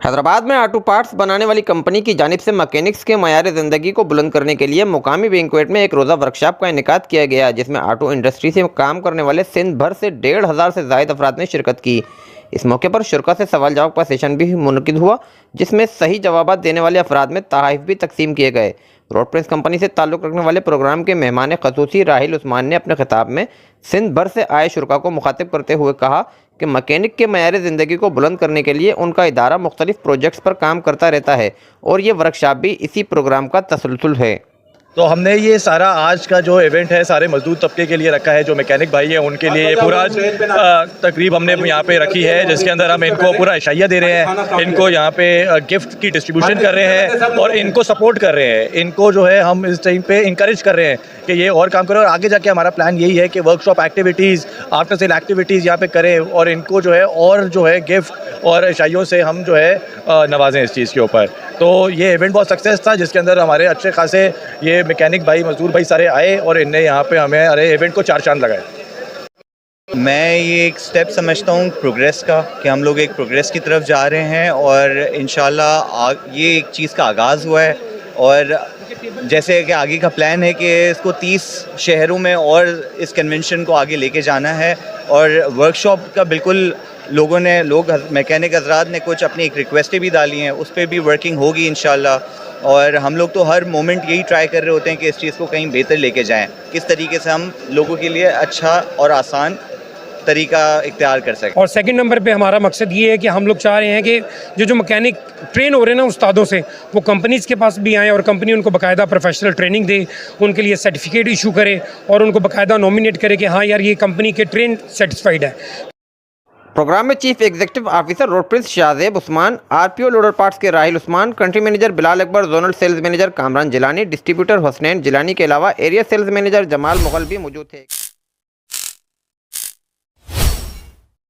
حیدرآباد میں auto parts بنانے والی کمپنی کی جانب سے مکینکس کے معیار زندگی کو بلند کرنے کے لیے مقامی بینکویٹ میں ایک روزہ ورکشاپ کا انعقاد کیا گیا، جس میں آٹو انڈسٹری سے کام کرنے والے سندھ بھر سے 1500 سے زائد افراد نے شرکت کی۔ اس موقع پر شرکاء سے سوال جواب کا سیشن بھی منعقد ہوا، جس میں صحیح جوابات دینے والے افراد میں تحائف بھی تقسیم کیے گئے۔ روڈ پرنس کمپنی سے تعلق رکھنے والے پروگرام کے مہمان خصوصی راحیل عثمان نے اپنے خطاب میں سندھ بھر سے آئے شرکاء کو مخاطب کرتے ہوئے کہا کہ مکینک کے معیار زندگی کو بلند کرنے کے لیے ان کا ادارہ مختلف پروجیکٹس پر کام کرتا رہتا ہے اور یہ ورکشاپ بھی اسی پروگرام کا تسلسل ہے۔ تو ہم نے یہ سارا آج کا جو ایونٹ ہے سارے مزدور طبقے کے لیے رکھا ہے، جو میکینک بھائی ہیں ان کے لیے پورا تقریب ہم نے یہاں پہ رکھی ہے، جس کے اندر ہم ان کو پورا عشائیہ دے رہے ہیں، ان کو یہاں پہ گفٹ کی ڈسٹریبیوشن کر رہے ہیں اور ان کو سپورٹ کر رہے ہیں، ان کو جو ہے ہم اس ٹائم پہ انکریج کر رہے ہیں کہ یہ اور کام کریں، اور آگے جا کے ہمارا پلان یہی ہے کہ work shop activities, after sale activities یہاں پہ کریں اور ان کو جو ہے اور جو ہے گفٹ اور عشائیوں سے ہم جو ہے نوازیں اس چیز کے اوپر۔ تو یہ ایونٹ بہت سکسیس تھا، جس کے اندر ہمارے اچھے خاصے یہ میکینک بھائی مزدور بھائی سارے آئے اور ان نے یہاں پہ ہمیں ایونٹ کو چار چاند لگائے۔ میں یہ ایک سٹیپ سمجھتا ہوں پروگریس کا، کہ ہم لوگ ایک پروگریس کی طرف جا رہے ہیں اور انشاءاللہ یہ ایک چیز کا آغاز ہوا ہے، اور جیسے کہ آگے کا پلان ہے کہ اس کو 30 شہروں میں اور اس کنونشن کو آگے لے کے جانا ہے، اور ورک شاپ کا بالکل لوگ میکینک حضرات نے کچھ اپنی ایک ریکویسٹیں بھی ڈالی ہیں، اس پہ بھی ورکنگ ہوگی انشاءاللہ، اور ہم لوگ تو ہر مومنٹ یہی ٹرائی کر رہے ہوتے ہیں کہ اس چیز کو کہیں بہتر لے کے جائیں، کس طریقے سے ہم لوگوں کے لیے اچھا اور آسان طریقہ اختیار کر سکیں۔ اور سیکنڈ نمبر پہ ہمارا مقصد یہ ہے کہ ہم لوگ چاہ رہے ہیں کہ جو مکینک ٹرین ہو رہے ہیں نا استادوں سے، وہ کمپنیز کے پاس بھی آئیں اور کمپنی ان کو باقاعدہ پروفیشنل ٹریننگ دے، ان کے لیے سرٹیفکیٹ ایشو کرے اور ان کو باقاعدہ نومینیٹ کرے کہ ہاں یار یہ کمپنی کے ٹرین سیٹسفائیڈ ہے۔ پروگرام میں chief executive officer Road Prince Shahzeb Usman, R P O loader parts کے Raheel Usman, country manager Bilal Akbar, zonal sales manager Kamran Jilani, distributor Hasnain Jilani کے علاوہ area sales manager Jamal Mughal بھی موجود تھے۔